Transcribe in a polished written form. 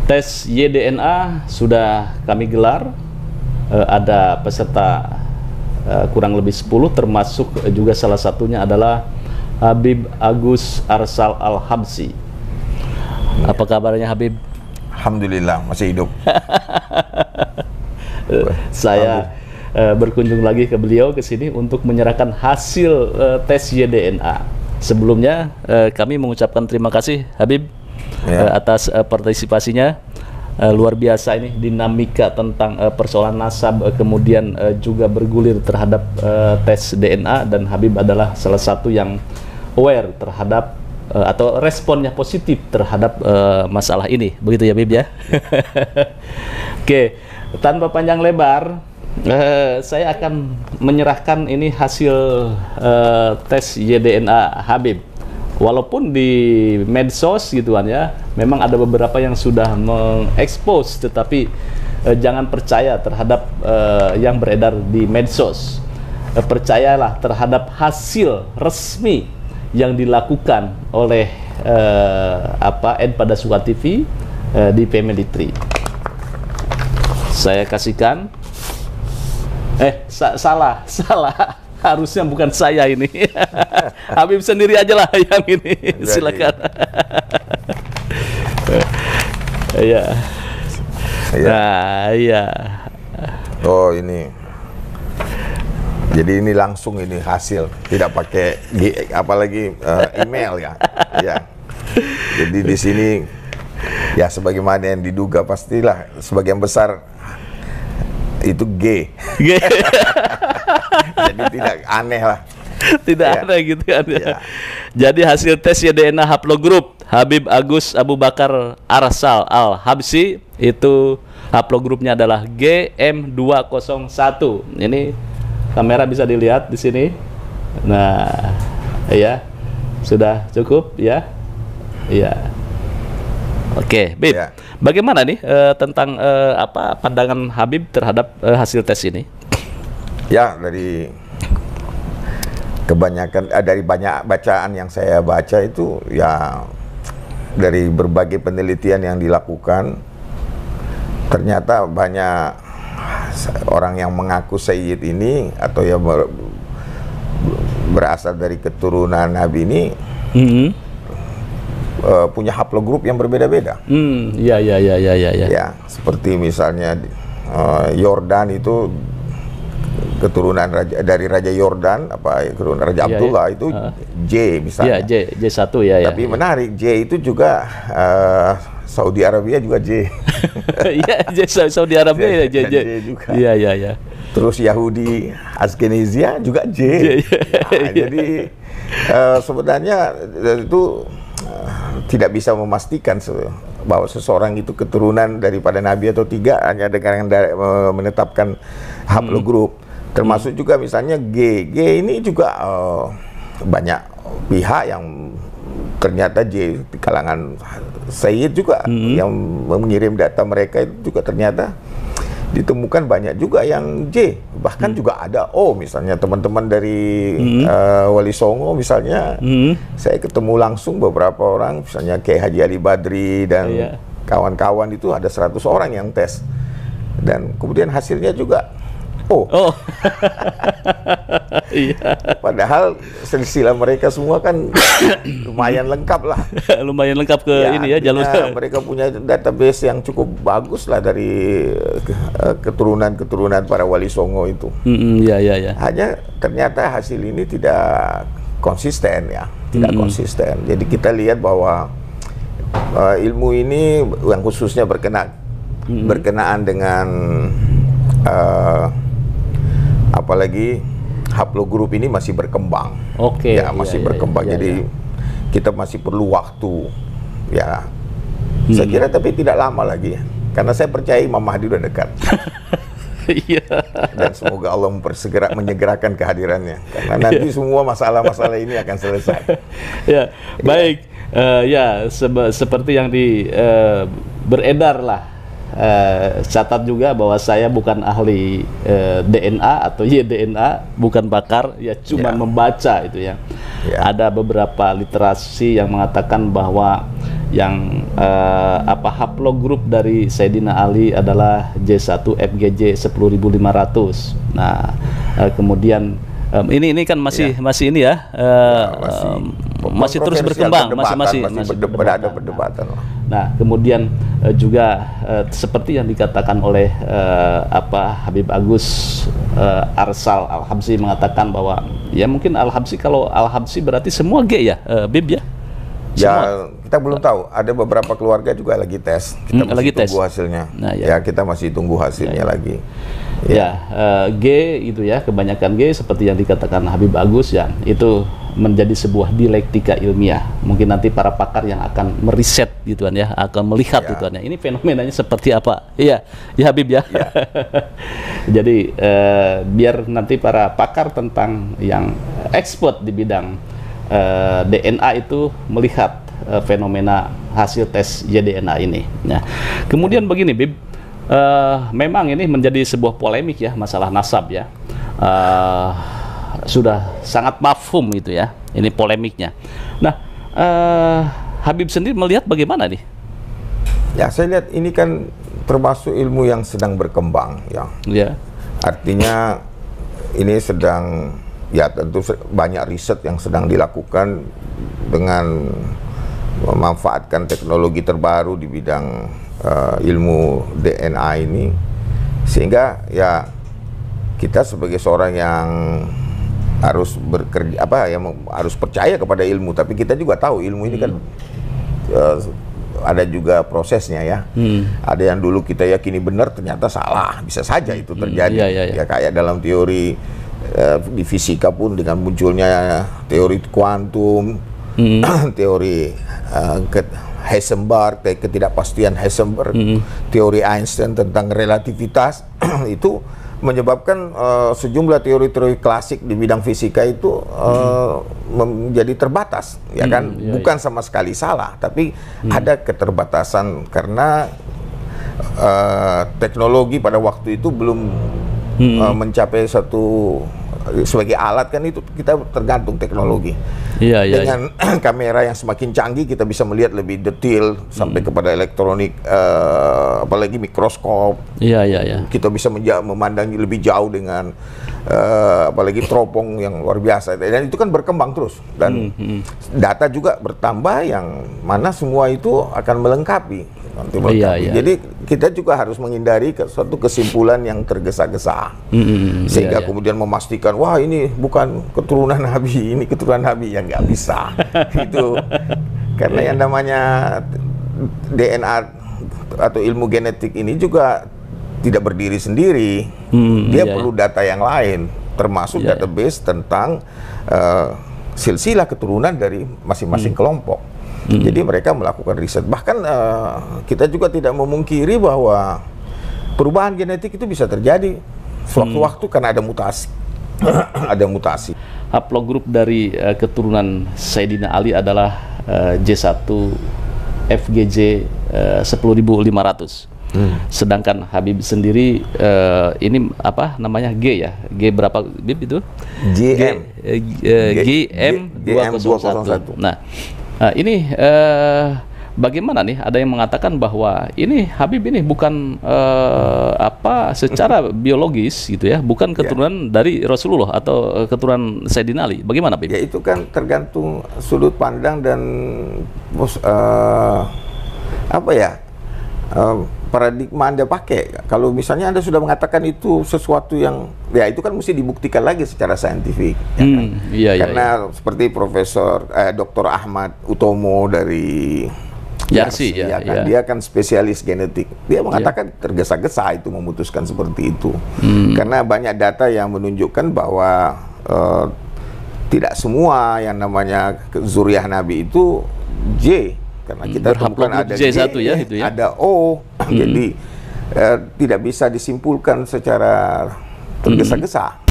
Tes YDNA sudah kami gelar, ada peserta kurang lebih 10, termasuk juga salah satunya adalah Habib Agus Arsal Al-Habsyi. Apa kabarnya Habib? Alhamdulillah masih hidup. Saya berkunjung lagi ke beliau ke sini untuk menyerahkan hasil tes YDNA. Sebelumnya kami mengucapkan terima kasih Habib atas partisipasinya. Luar biasa ini dinamika tentang persoalan nasab, kemudian juga bergulir terhadap tes DNA, dan Habib adalah salah satu yang aware terhadap atau responnya positif terhadap masalah ini, begitu ya Habib ya. Oke, tanpa panjang lebar, saya akan menyerahkan ini hasil tes YDNA Habib. Walaupun di medsos gitu kan ya, memang ada beberapa yang sudah mengekspos, tetapi jangan percaya terhadap yang beredar di medsos. Percayalah terhadap hasil resmi yang dilakukan oleh Pada Suka TV di Family Tree. Saya kasihkan. Salah. Harusnya bukan saya ini. Habib sendiri aja lah yang ini. Silakan. Ya. Nah, ya. Oh, ini. Jadi ini langsung ini hasil, tidak pakai apalagi email ya. Ya. Jadi di sini ya sebagaimana yang diduga, pastilah sebagian besar itu G. Jadi tidak aneh lah. Tidak aneh gitu kan ya. Jadi hasil tes YDNA haplogrup Habib Agus Abu Bakar Arsal Al-Habsyi itu haplogrupnya adalah GM201. Ini kamera bisa dilihat di sini. Nah, ya. Sudah cukup ya. Iya. Oke, Bib. Ya. Bagaimana nih tentang pandangan Habib terhadap hasil tes ini? Ya, dari kebanyakan dari banyak bacaan yang saya baca itu ya, dari berbagai penelitian yang dilakukan, ternyata banyak orang yang mengaku Sayyid ini atau ya berasal dari keturunan Nabi ini punya haplogrup yang berbeda-beda. Ya, seperti misalnya Yordan itu keturunan dari Raja Yordan, keturunan Raja Abdullah itu J misalnya. J1 Tapi menarik, J itu juga Saudi Arabia juga J. Iya, Saudi Arabia J juga. Iya. Terus Yahudi Ashkenazia juga J. Jadi sebenarnya itu tidak bisa memastikan bahwa seseorang itu keturunan daripada Nabi atau tidak hanya dengan menetapkan haplogrup. Termasuk juga misalnya G ini juga banyak pihak yang ternyata J di kalangan Sayyid juga yang mengirim data mereka itu juga ternyata ditemukan banyak juga yang J. Bahkan juga ada O, misalnya teman-teman dari Wali Songo misalnya. Saya ketemu langsung beberapa orang, misalnya kayak Haji Ali Badri dan kawan-kawan itu ada 100 orang yang tes. Dan kemudian hasilnya juga O. Padahal silsilah mereka semua kan lumayan lengkap lah. Lumayan lengkap ke ini ya jalur. Mereka punya database yang cukup bagus lah dari keturunan para Wali Songo itu. Hanya ternyata hasil ini tidak konsisten ya, tidak konsisten. Jadi kita lihat bahwa ilmu ini yang khususnya berkenaan dengan apalagi haplogrup ini masih berkembang. Masih berkembang. Jadi kita masih perlu waktu ya. Saya kira tapi tidak lama lagi ya. Karena saya percaya Imam Mahdi udah dekat. Dan semoga Allah menyegerakan kehadirannya. Karena nanti semua masalah-masalah ini akan selesai. Baik. Seperti yang beredar lah. Catat juga bahwa saya bukan ahli DNA atau YDNA, bukan pakar, membaca itu ya. Ada beberapa literasi yang mengatakan bahwa yang haplogrup dari Sayyidina Ali adalah J1 FGJ 10.500. Nah, kemudian ini kan masih ini ya, masih terus berkembang, masih ada perdebatan. Nah, kemudian juga seperti yang dikatakan oleh Habib Agus Arsal Al-Habsyi mengatakan bahwa ya mungkin Al-Habsyi, kalau Al-Habsyi berarti semua G ya, Bib ya? Ya, kita belum tahu. Ada beberapa keluarga juga lagi tes. Kita masih tunggu hasilnya. Nah, ya, kita masih tunggu hasilnya lagi. Ya, G itu ya, kebanyakan G seperti yang dikatakan Habib Agus ya, itu menjadi sebuah dialektika ilmiah. Mungkin nanti para pakar yang akan meriset gitu kan ya, akan melihat gitu kan ya, ini fenomenanya seperti apa. Iya, ya Habib ya. Jadi biar nanti para pakar tentang yang expert di bidang DNA itu melihat fenomena hasil tes JDNA ini. Nah, kemudian begini Bib, memang ini menjadi sebuah polemik ya, masalah nasab ya. Sudah sangat mafhum itu ya, ini polemiknya. Nah, Habib sendiri melihat bagaimana nih? Ya, saya lihat ini kan termasuk ilmu yang sedang berkembang ya. Artinya ini sedang, ya tentu banyak riset yang sedang dilakukan dengan memanfaatkan teknologi terbaru di bidang ilmu DNA ini, sehingga ya kita sebagai seorang yang harus bekerja harus percaya kepada ilmu, tapi kita juga tahu ilmu ini kan ada juga prosesnya ya. Ada yang dulu kita yakini benar ternyata salah, bisa saja itu terjadi. Ya kayak dalam teori di fisika pun dengan munculnya teori kuantum, teori Heisenberg, ketidakpastian Heisenberg, teori Einstein tentang relativitas itu menyebabkan sejumlah teori-teori klasik di bidang fisika itu menjadi terbatas, ya kan? Bukan sama sekali salah, tapi ada keterbatasan karena teknologi pada waktu itu belum mencapai satu sebagai alat kan, itu kita tergantung teknologi. Dengan kamera yang semakin canggih kita bisa melihat lebih detail sampai kepada elektronik, apalagi mikroskop. Kita bisa memandang lebih jauh dengan apalagi teropong yang luar biasa. Dan itu kan berkembang terus, dan data juga bertambah, yang mana semua itu akan melengkapi. Jadi kita juga harus menghindari suatu kesimpulan yang tergesa-gesa, sehingga kemudian memastikan wah ini bukan keturunan Nabi, ini keturunan Nabi, yang nggak bisa. Itu karena yang namanya DNA atau ilmu genetik ini juga tidak berdiri sendiri, dia perlu data yang lain, termasuk database tentang silsilah keturunan dari masing-masing kelompok. Jadi mereka melakukan riset. Bahkan kita juga tidak memungkiri bahwa perubahan genetik itu bisa terjadi sewaktu-waktu karena ada mutasi. Ada mutasi. Haplogrup dari keturunan Sayyidina Ali adalah J1 FGJ 10.500. Sedangkan Habib sendiri ini apa namanya, G ya? G berapa Bib itu? GM 201. Nah, ini bagaimana nih? Ada yang mengatakan bahwa ini Habib ini bukan secara biologis gitu ya, bukan keturunan dari Rasulullah atau keturunan Sayyidina Ali. Bagaimana, Habib? Ya itu kan tergantung sudut pandang dan paradigma Anda pakai. Kalau misalnya Anda sudah mengatakan itu sesuatu yang, ya itu kan mesti dibuktikan lagi secara saintifik. Karena seperti Profesor Dr. Ahmad Utomo dari Yarsi, dia kan spesialis genetik. Dia mengatakan tergesa-gesa itu memutuskan seperti itu. Karena banyak data yang menunjukkan bahwa tidak semua yang namanya zuriat Nabi itu J. Karena kita temukan ada J1 G, ada O, jadi tidak bisa disimpulkan secara tergesa-gesa.